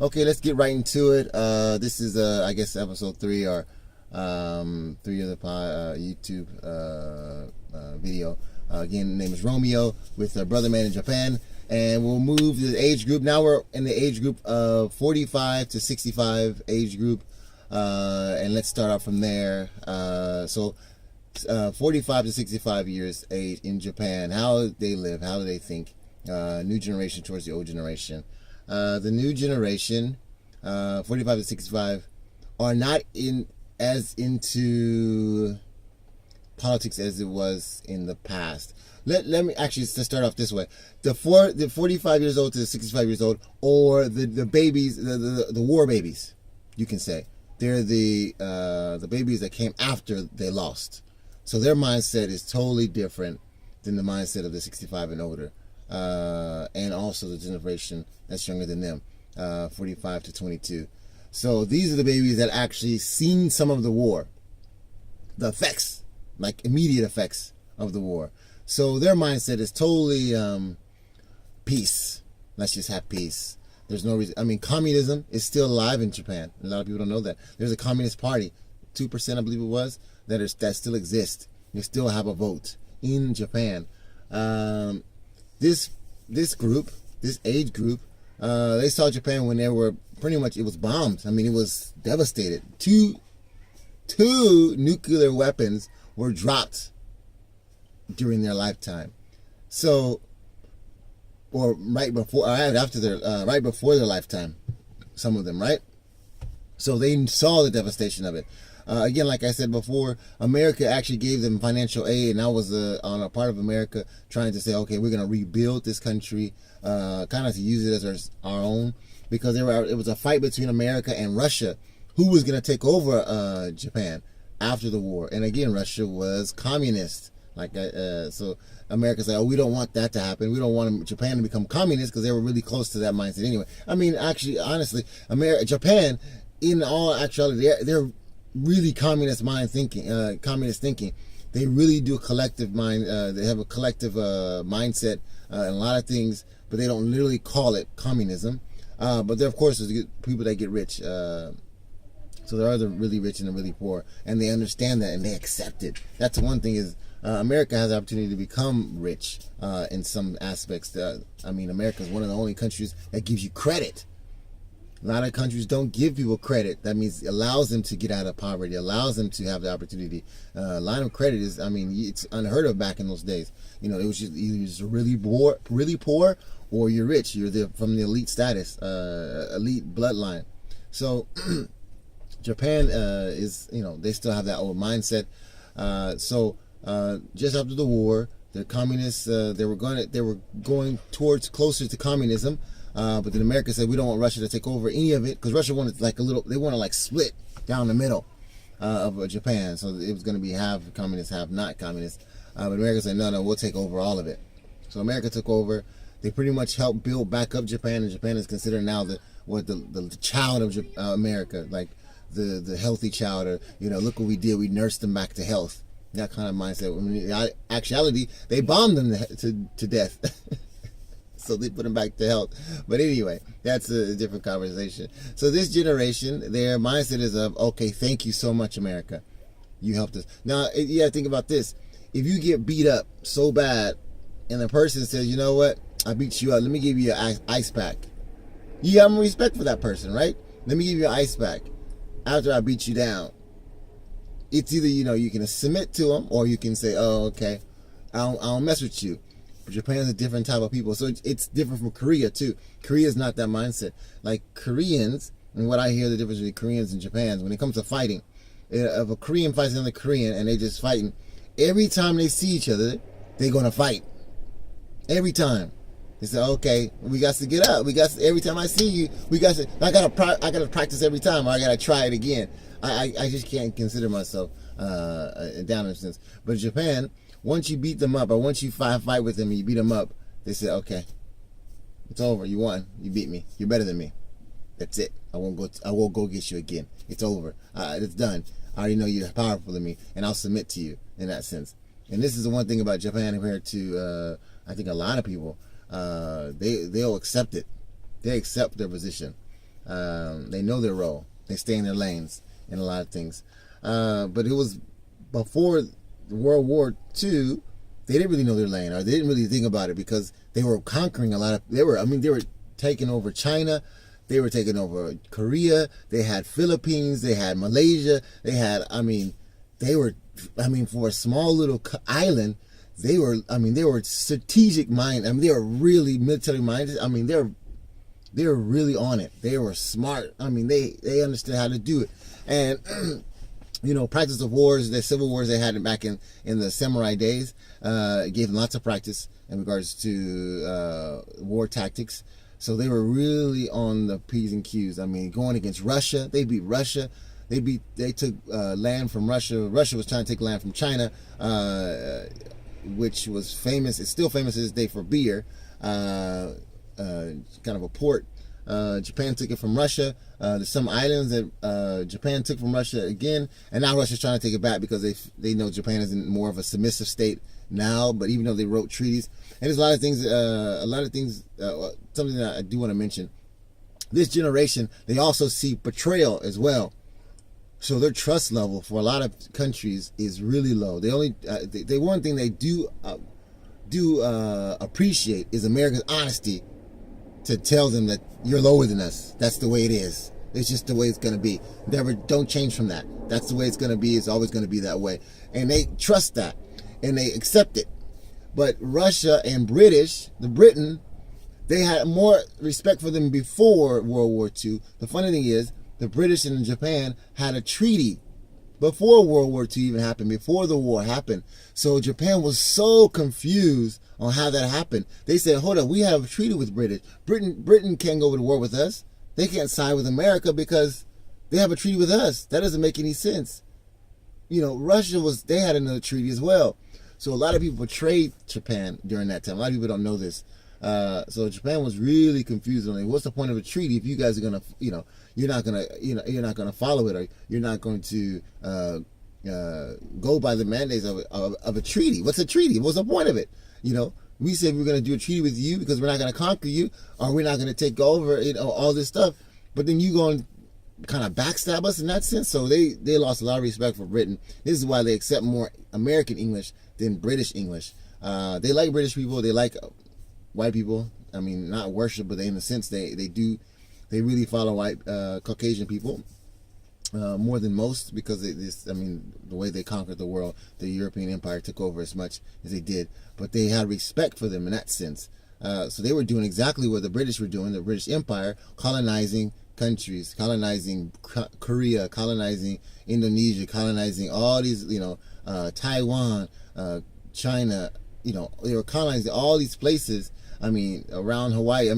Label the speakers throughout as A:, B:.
A: Okay, let's get right into it. This is, I guess, episode 3 or 3 of the YouTube video. Again, the name is Romeo with Brother Man in Japan. And we'll move the age group. Now we're in the age group of 45 to 65 age group. And let's start off from there. 45 to 65 years age in Japan. How they live, how do they think? New generation towards the old generation. The new generation, 45 to 65, are not as into politics as it was in the past. Let me actually start off this way: the 45 years old to the 65 years old, or the babies, the war babies, you can say they're the babies that came after they lost. So their mindset is totally different than the mindset of the 65 and older, and also the generation that's younger than them, 45 to 22. So these are the babies that actually seen some of the war, the effects, like immediate effects of the war. So their mindset is totally peace. Let's just have peace. There's no reason. I mean, communism is still alive in Japan. A lot of people don't know that. There's a communist party, 2% I believe it was, that still exists. They still have a vote in Japan. This group, this age group, they saw Japan when they were pretty much, it was bombed. I mean, it was devastated. Two nuclear weapons were dropped during their lifetime. So, or right before, or after right before their lifetime, some of them, right? So they saw the devastation of it. Again, like I said before, America actually gave them financial aid, and I was on a part of America trying to say, okay, we're going to rebuild this country, kind of to use it as our own, because it was a fight between America and Russia, who was going to take over Japan after the war. And again, Russia was communist. So America's like, oh, we don't want that to happen. We don't want Japan to become communist, because they were really close to that mindset anyway. I mean, actually, honestly, Japan, in all actuality, they're really communist thinking. They really do a collective mind. They have a collective mindset in a lot of things, but they don't literally call it communism. But there, of course, there's people that get rich. So there are the really rich and the really poor, and they understand that and they accept it. That's the one thing is, America has the opportunity to become rich in some aspects. I mean, America is one of the only countries that gives you credit. A lot of countries don't give people credit. That means it allows them to get out of poverty, allows them to have the opportunity. Line of credit is, I mean, it's unheard of back in those days. You know, it was just either just really poor, or you're rich. You're from the elite status, elite bloodline. So Japan is, you know, they still have that old mindset. Just after the war, the communists they were going towards closer to communism, but then America said we don't want Russia to take over any of it, because Russia wanted they want to split down the middle of Japan, so it was going to be half communist, half not communist. But America said no, we'll take over all of it. So America took over. They pretty much helped build back up Japan, and Japan is considered now the child of America, like the healthy child. Or, you know, look what we did, we nursed them back to health. That kind of mindset. I mean, in actuality, they bombed them to death. So they put them back to health. But anyway, that's a different conversation. So this generation, their mindset is of, okay, thank you so much, America. You helped us. Now, yeah, think about this. If you get beat up so bad, and the person says, you know what, I beat you up, let me give you an ice pack. You have respect for that person, right? Let me give you an ice pack after I beat you down. It's either, you know, you can submit to them, or you can say, oh, okay, I don't mess with you. But Japan's a different type of people. So it's different from Korea, too. Korea's not that mindset. Like Koreans, and what I hear the difference between Koreans and Japans, when it comes to fighting, if a Korean fights another Korean and they just fighting, every time they see each other, they're going to fight. Every time. They say, okay, we got to get up. Every time I see you, I got to practice every time, or I got to try it again. I just can't consider myself down in a sense. But Japan, once you beat them up, or once you fight with them and you beat them up, they say, okay, it's over. You won. You beat me. You're better than me. That's it. I won't go get you again. It's over. It's done. I already know you're powerful than me, and I'll submit to you in that sense. And this is the one thing about Japan compared to, I think, a lot of people. They'll accept it. They accept their position. They know their role. They stay in their lanes in a lot of things. But it was before World War II. They didn't really know their lane, or they didn't really think about it, because they were conquering a lot of. They were taking over China. They were taking over Korea. They had Philippines. They had Malaysia. They had. For a small little island, they were strategic minded. They were really military minded. They were really on it. They were smart. They understood how to do it. And practice of wars, the civil wars they had back in the samurai days, gave them lots of practice in regards to war tactics. So they were really on the P's and Q's. Going against Russia, they beat Russia. They took land from Russia. Russia was trying to take land from China, which was famous. It's still famous to this day for beer. Kind of a port. Japan took it from Russia. There's some islands that Japan took from Russia again, and now Russia's trying to take it back because they know Japan is in more of a submissive state now. But even though they wrote treaties, and there's a lot of things. Something that I do want to mention. This generation, they also see betrayal as well. So their trust level for a lot of countries is really low. They only one thing they do appreciate is America's honesty, to tell them that you're lower than us. That's the way it is. It's just the way it's going to be. Don't change from that. That's the way it's going to be. It's always going to be that way. And they trust that, and they accept it. But Russia and Britain, they had more respect for them before World War II. The funny thing is, the British and Japan had a treaty before World War II even happened, before the war happened. So Japan was so confused on how that happened. They said, hold on, we have a treaty with British. Britain can't go to war with us. They can't side with America because they have a treaty with us. That doesn't make any sense. Russia they had another treaty as well. So a lot of people betrayed Japan during that time. A lot of people don't know this. So Japan was really confused on what's the point of a treaty if you guys are gonna, you're not gonna follow it, or you're not going to go by the mandates of a treaty. What's a treaty? What's the point of it? We said we're gonna do a treaty with you because we're not gonna conquer you, or we're not gonna take over, all this stuff. But then you going kind of backstab us in that sense. So they lost a lot of respect for Britain. This is why they accept more American English than British English. They like British people. They like white people. Not worship, but in a sense they really follow white Caucasian people more than most, because the way they conquered the world, the European Empire took over as much as they did, but they had respect for them in that sense. So they were doing exactly what the British were doing, the British Empire, colonizing countries, colonizing Korea, colonizing Indonesia, colonizing all these, Taiwan, China, they were colonizing all these places. Around Hawaii.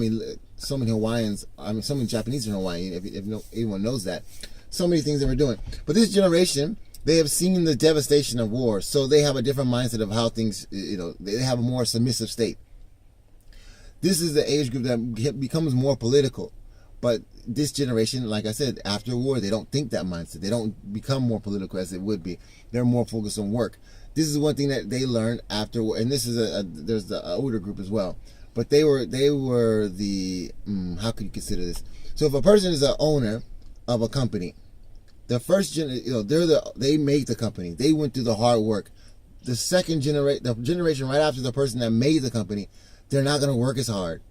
A: So many Hawaiians. So many Japanese in Hawaii. If anyone knows that, so many things they were doing. But this generation, they have seen the devastation of war, so they have a different mindset of how things. They have a more submissive state. This is the age group that becomes more political. But this generation, like I said, after war, they don't think that mindset. They don't become more political as it would be. They're more focused on work. This is one thing that they learned after war, and this is there's the older group as well. But they were the how could you consider this? So if a person is an owner of a company, the first they made the company. They went through the hard work. The generation right after the person that made the company, they're not going to work as hard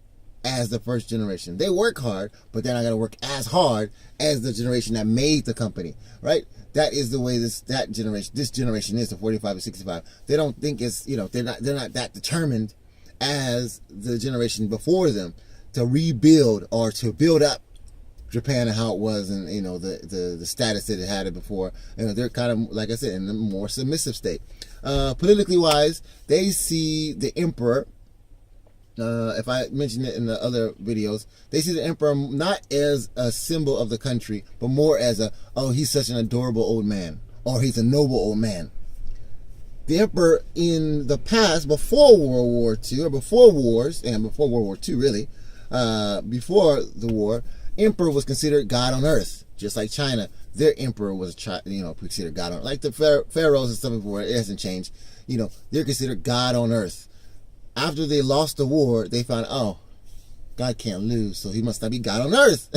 A: as the first generation. They work hard, but they're not going to work as hard as the generation that made the company. Right? That is the way this generation is, the 45 to 65. They don't think it's they're not that determined as the generation before them to rebuild or to build up Japan and how it was, and the status that it had it before. They're kind of, like I said, in a more submissive state. Politically wise, they see the emperor. If I mentioned it in the other videos, they see the emperor not as a symbol of the country, but more as he's such an adorable old man, or he's a noble old man. The emperor in the past, before World War II, or before wars, and before World War II really, before the war, emperor was considered God on earth, just like China. Their emperor was considered God on earth. Like the pharaohs and stuff before, it hasn't changed. They're considered God on earth. After they lost the war, they found, God can't lose, so he must not be God on earth.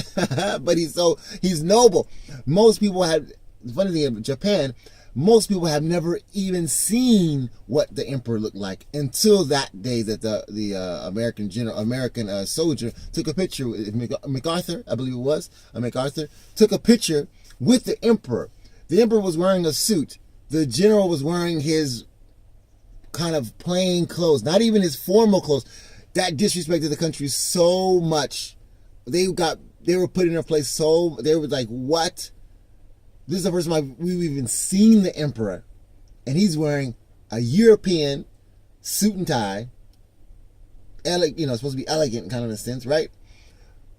A: But he's noble. Most people have, the funny thing in Japan, most people have never even seen what the emperor looked like until that day that the American soldier took a picture with MacArthur, I believe it was, MacArthur, took a picture with the emperor. The emperor was wearing a suit. The general was wearing his kind of plain clothes, not even his formal clothes. That disrespected the country so much. They were put in their place so, they were like, what? This is the first time we've even seen the emperor. And he's wearing a European suit and tie. Supposed to be elegant kind of in a sense, right?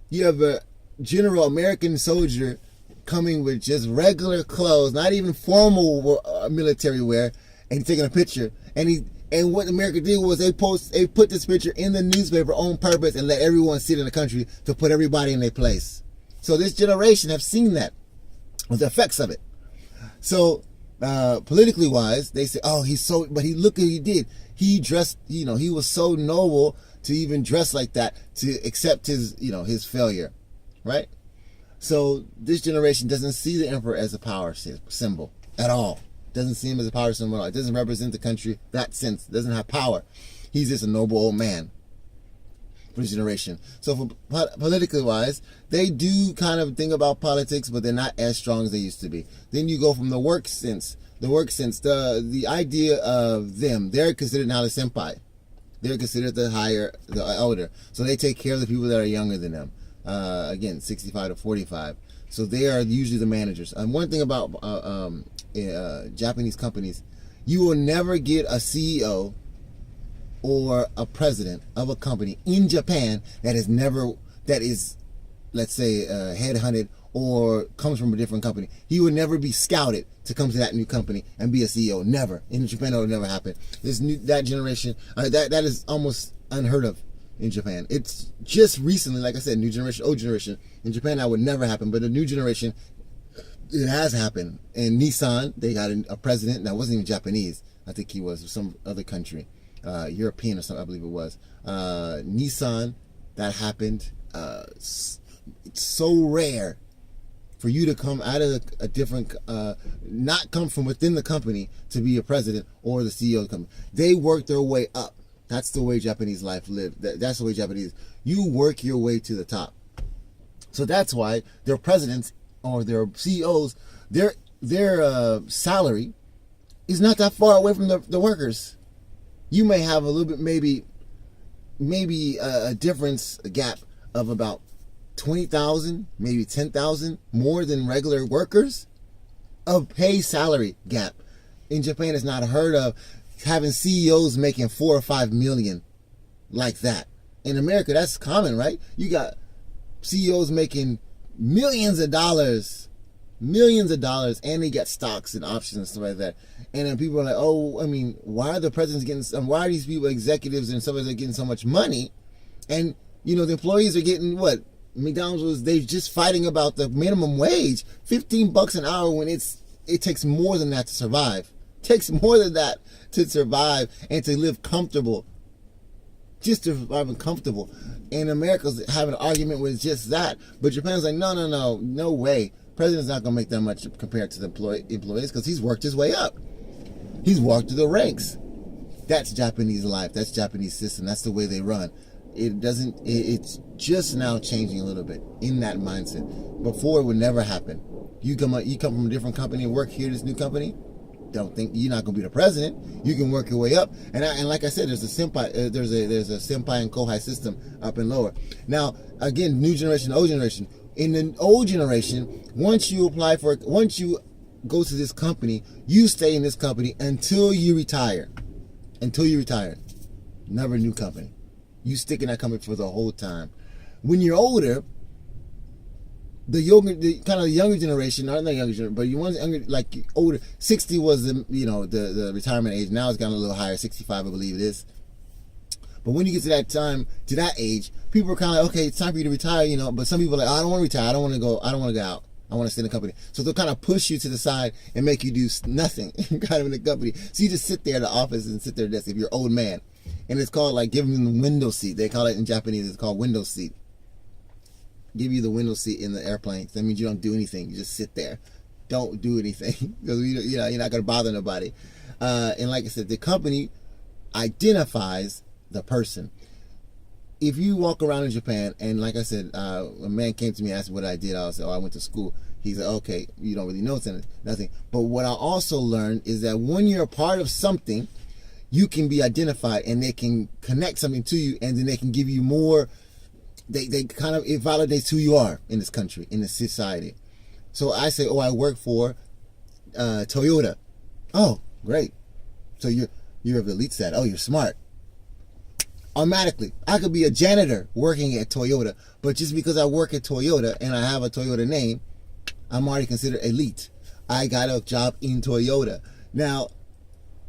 A: You have a general American soldier coming with just regular clothes, not even formal military wear, and he's taking a picture. And what America did was they put this picture in the newspaper on purpose and let everyone see it in the country to put everybody in their place. So this generation have seen that, with the effects of it. So politically wise, they say, oh, but look what he did. He dressed, he was so noble to even dress like that, to accept his failure, right? So this generation doesn't see the emperor as a power symbol at all. Doesn't see him as a power symbol at all. It doesn't represent the country that sense. It doesn't have power. He's just a noble old man for this generation. So for politically wise, they do kind of think about politics, but they're not as strong as they used to be. Then you go from the work sense, the idea of them, they're considered now the senpai. They're considered the elder. So they take care of the people that are younger than them. Again, 65 to 45. So they are usually the managers. And one thing about Japanese companies, you will never get a CEO or a president of a company in Japan that is, let's say, headhunted or comes from a different company. He would never be scouted to come to that new company and be a CEO. Never. In Japan, that would never happen. That generation, that is almost unheard of in Japan. It's just recently, like I said, new generation, old generation. In Japan, that would never happen. But the new generation, it has happened. And Nissan, they got a president that wasn't even Japanese. I think he was some other country, European or something, I believe it was. Nissan, that happened. It's so rare for you to come out of a different, not come from within the company to be a president or the CEO of the company. They work their way up. That's the way Japanese life lives. That's the way Japanese, you work your way to the top. So that's why their presidents or their CEOs, their salary is not that far away from the workers. You may have a little bit, maybe a difference, a gap of about 20,000, maybe 10,000 more than regular workers of pay salary gap. In Japan, it's not heard of having CEOs making 4 or 5 million like that. In America, that's common, right? You got CEOs making millions of dollars, and they get stocks and options and stuff like that. And then people are like, oh, I mean, why are the presidents getting, why are these people, executives and stuff like that, getting so much money? And, the employees are getting what? McDonald's they're just fighting about the minimum wage, $15 an hour, when it takes more than that to survive. It takes more than that to survive and to live comfortable. Just to survive and comfortable. And America's having an argument with just that. But Japan's like, no way. President's not going to make that much compared to the employees because he's worked his way up. He's walked through the ranks. That's Japanese life. That's Japanese system. That's the way they run. It's just now changing a little bit in that mindset. Before, it would never happen. You come from a different company and work here, this new company, don't think you're not going to be the president. You can work your way up. And like I said, there's a senpai, there's a senpai and kohai system up and lower. Now, again, new generation, old generation. In the old generation, once you go to this company, you stay in this company until you retire. Never a new company. You stick in that company for the whole time. When you're older, the younger generation, not the younger generation, but you want younger, like older. 60 was the retirement age. Now it's gotten a little higher, 65, I believe it is. But when you get to that age, people are kind of like, okay, it's time for you to retire, But some people are like, oh, I don't want to retire. I don't want to go out. I want to stay in the company. So they'll kind of push you to the side and make you do nothing, kind of in the company. So you just sit there at the office and sit there at the desk if you're an old man. And it's called like giving them the window seat. They call it in Japanese, it's called window seat. Give you the window seat in the airplane. That means you don't do anything. You just sit there. Don't do anything. Because you're not going to bother nobody. And like I said, the company identifies the person. If you walk around in Japan, and like I said, a man came to me and asked me what I did. I said, I went to school. He said, okay, you don't really know nothing. But what I also learned is that when you're a part of something, you can be identified and they can connect something to you, and then they can give you more. They kind of, it validates who you are in this country, in this society. So I say, I work for Toyota. Oh, great. So you're of the elite set. Oh, you're smart. Automatically, I could be a janitor working at Toyota, but just because I work at Toyota and I have a Toyota name, I'm already considered elite. I got a job in Toyota. Now,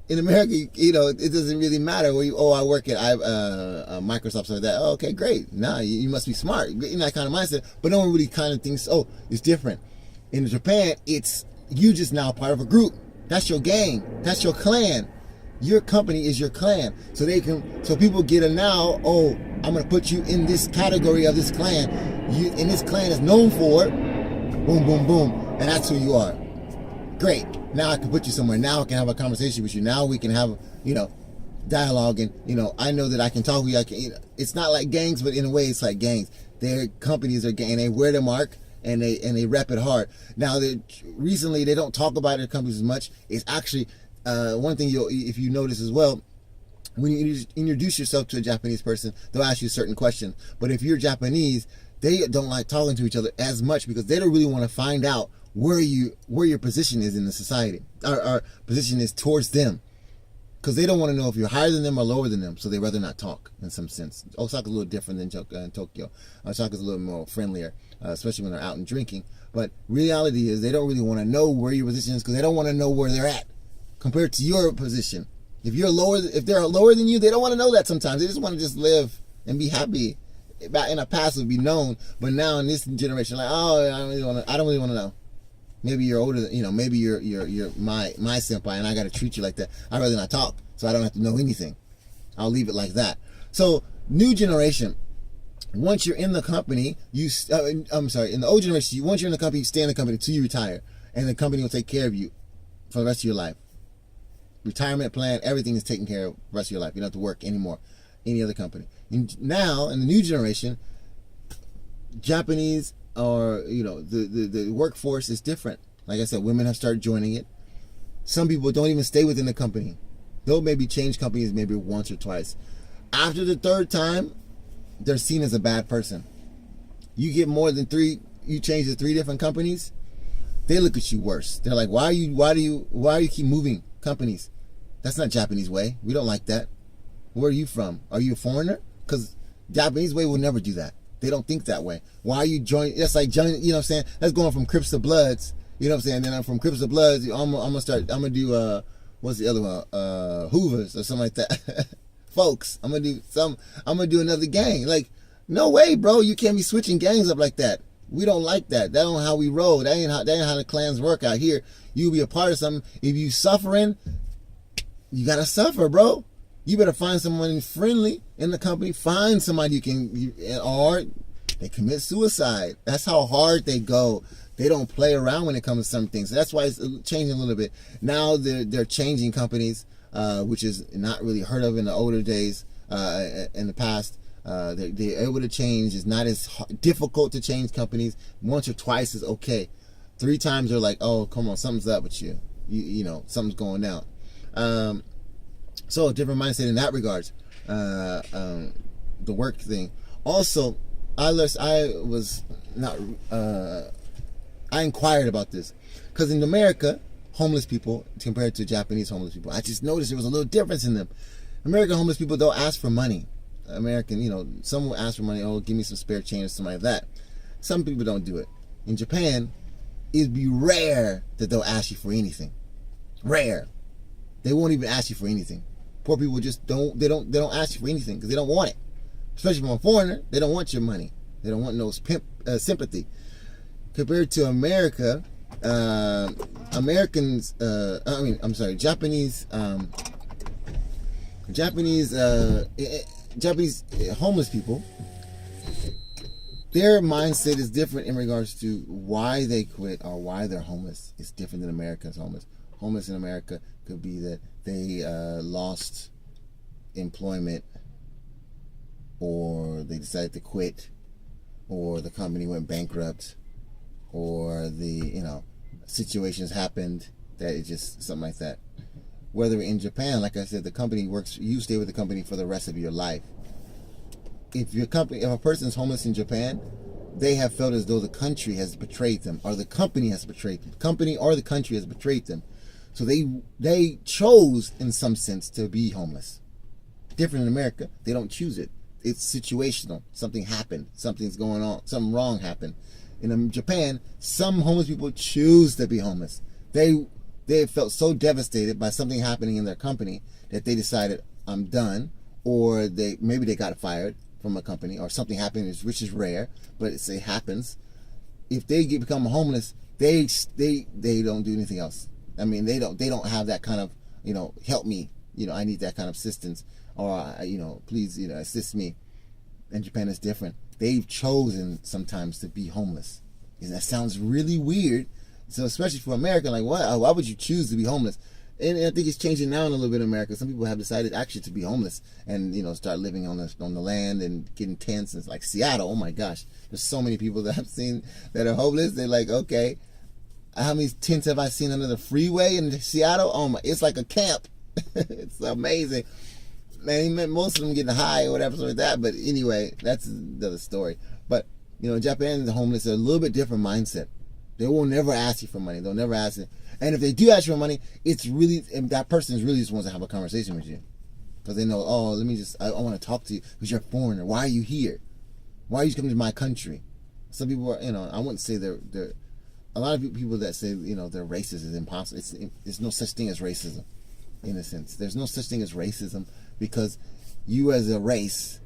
A: in America, it doesn't really matter where I work at Microsoft, something like that. Oh, okay, great. Nah, you must be smart. In that kind of mindset. But no one really kind of thinks, it's different. In Japan, it's you just now part of a group. That's your gang. That's your clan. Your company is your clan. So people get a now, I'm going to put you in this category of this clan. And this clan is known for boom, boom, boom. And that's who you are. Great. Now I can put you somewhere. Now I can have a conversation with you. Now we can have, dialogue. And, I know that I can talk with you. It's not like gangs, but in a way it's like gangs. Their companies are gang. They wear their mark and they rep it hard. Now, recently they don't talk about their companies as much. It's actually, one thing if you notice as well, when you introduce yourself to a Japanese person, they'll ask you a certain question. But if you're Japanese, they don't like talking to each other as much because they don't really want to find out where your position is in the society. Our position is towards them, because they don't want to know if you're higher than them or lower than them, so they rather not talk in some sense. Osaka's a little different than Tokyo. Osaka's a little more friendlier, especially when they're out and drinking. But reality is they don't really want to know where your position is because they don't want to know where they're at compared to your position. If they're lower than you, they don't want to know that sometimes. They just want to just live and be happy. In the past it would be known, but now in this generation, like, I don't really want to know. Maybe you're older than, maybe you're my senpai and I got to treat you like that. I'd rather not talk, so I don't have to know anything. I'll leave it like that. So, new generation, once you're in the company, in the old generation, once you're in the company, you stay in the company until you retire, and the company will take care of you for the rest of your life. Retirement plan, everything is taken care of the rest of your life. You don't have to work anymore, any other company. And now, in the new generation, Japanese, or the workforce is different. Like I said, women have started joining it. Some people don't even stay within the company. They'll maybe change companies maybe once or twice. After the third time, they're seen as a bad person. You get more than three, you change to 3 different companies, they look at you worse. They're like, why do you keep moving companies? That's not Japanese way. We don't like that. Where are you from? Are you a foreigner? Because Japanese way will never do that. They don't think that way. Why are you joining? That's like joining, you know what I'm saying? That's going from Crips to Bloods. You know what I'm saying? Then I'm from Crips to Bloods. I'm gonna do what's the other one? Hoovers or something like that. Folks, I'm gonna do another gang. Like, no way, bro. You can't be switching gangs up like that. We don't like that. That ain't how we roll. That ain't how the clans work out here. You be a part of something. If you suffering, you gotta suffer, bro. You better find someone friendly in the company. Find somebody or they commit suicide. That's how hard they go. They don't play around when it comes to some things. That's why it's changing a little bit. Now they're changing companies, which is not really heard of in the older days. In the past, they're able to change. It's not as difficult to change companies. Once or twice is okay. 3 times they're like, oh, come on, something's up with you. Something's going down. So, different mindset in that regards. The work thing. Also, I inquired about this because in America, homeless people compared to Japanese homeless people, I just noticed there was a little difference in them. American homeless people, they'll ask for money. American, some will ask for money. Oh, give me some spare change or something like that. Some people don't do it. In Japan, it'd be rare that they'll ask you for anything. Rare. They won't even ask you for anything. Poor people just don't ask you for anything because they don't want it. Especially from a foreigner, they don't want your money. They don't want no sympathy. Compared to America, Japanese Japanese Japanese homeless people, their mindset is different in regards to why they quit or why they're homeless. It's different than Americans homeless. Homeless in America could be that they lost employment, or they decided to quit, or the company went bankrupt, or the situations happened that it just something like that. Whether in Japan, like I said, the company works. You stay with the company for the rest of your life. If a person's homeless in Japan, they have felt as though the country has betrayed them, or the company has betrayed them. The company or the country has betrayed them. So they chose, in some sense, to be homeless. Different in America, they don't choose it. It's situational. Something happened. Something's going on. Something wrong happened. In Japan, some homeless people choose to be homeless. They felt so devastated by something happening in their company that they decided, I'm done, or maybe they got fired from a company, or something happened, which is rare, but it happens. If they become homeless, they don't do anything else. I mean, they don't have that kind of, help me, I need that kind of assistance, or please, assist me. In Japan, it's different. They've chosen sometimes to be homeless, and that sounds really weird. So especially for America, like, why would you choose to be homeless? And I think it's changing now in a little bit in America. Some people have decided actually to be homeless and start living on the land and getting tents. And it's like Seattle. Oh my gosh, there's so many people that I've seen that are homeless. They're like, okay, how many tents have I seen under the freeway in Seattle? Oh my, it's like a camp. It's amazing. Man, most of them getting high or whatever like that. But anyway, that's another story. But Japan, the homeless are a little bit different mindset. They will never ask you for money. They'll never ask it. And if they do ask you for money, it's really, that person is really just wants to have a conversation with you. Because they know, I want to talk to you because you're a foreigner. Why are you here? Why are you coming to my country? Some people are, I wouldn't say they're a lot of people that say, they're racist is impossible. There's no such thing as racism, in a sense. There's no such thing as racism because you as a race,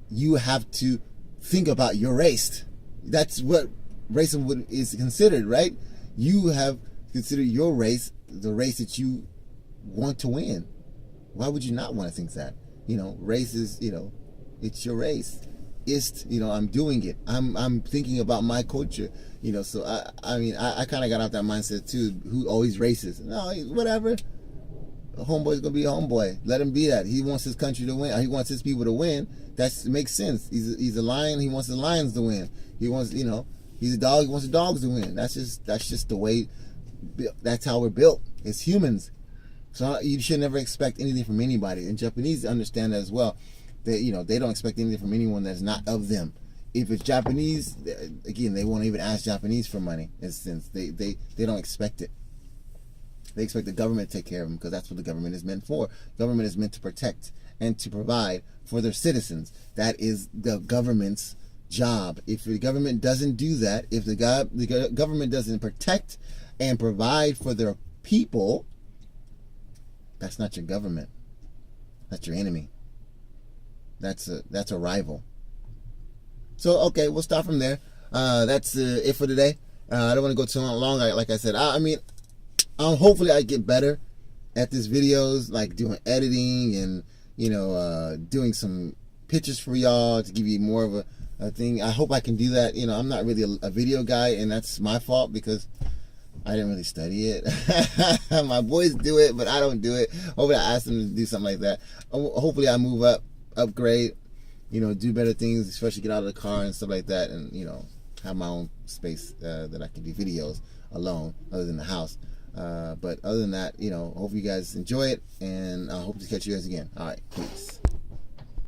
A: you have to think about your race. That's what racism is considered, right? You have considered your race the race that you want to win. Why would you not want to think that? Race is, it's your race. It's, I'm doing it. I'm thinking about my culture. So I kind of got off that mindset too. Who always racist? No, whatever. A homeboy's gonna be a homeboy. Let him be that. He wants his country to win. He wants his people to win. That makes sense. He's a lion. He wants the lions to win. He wants, he's a dog. He wants the dogs to win. That's just the way. That's how we're built as humans. So you should never expect anything from anybody. And Japanese understand that as well. They they don't expect anything from anyone that's not of them. If it's Japanese, again, they won't even ask Japanese for money. Since they don't expect it. They expect the government to take care of them because that's what the government is meant for. Government is meant to protect and to provide for their citizens. That is the government's job. If the government doesn't do that, if the government doesn't protect and provide for their people, that's not your government. That's your enemy. That's a rival. So okay, we'll stop from there. That's it for today. I don't want to go too long. Like I said, hopefully I get better at these videos, like doing editing and doing some pictures for y'all to give you more of a thing. I hope I can do that. I'm not really a video guy, and that's my fault because I didn't really study it. My boys do it, but I don't do it. Hopefully I ask them to do something like that. Hopefully I move up, upgrade, do better things, especially get out of the car and stuff like that, and have my own space that I can do videos alone, other than the house. But other than that, hope you guys enjoy it, and I hope to catch you guys again. All right, peace.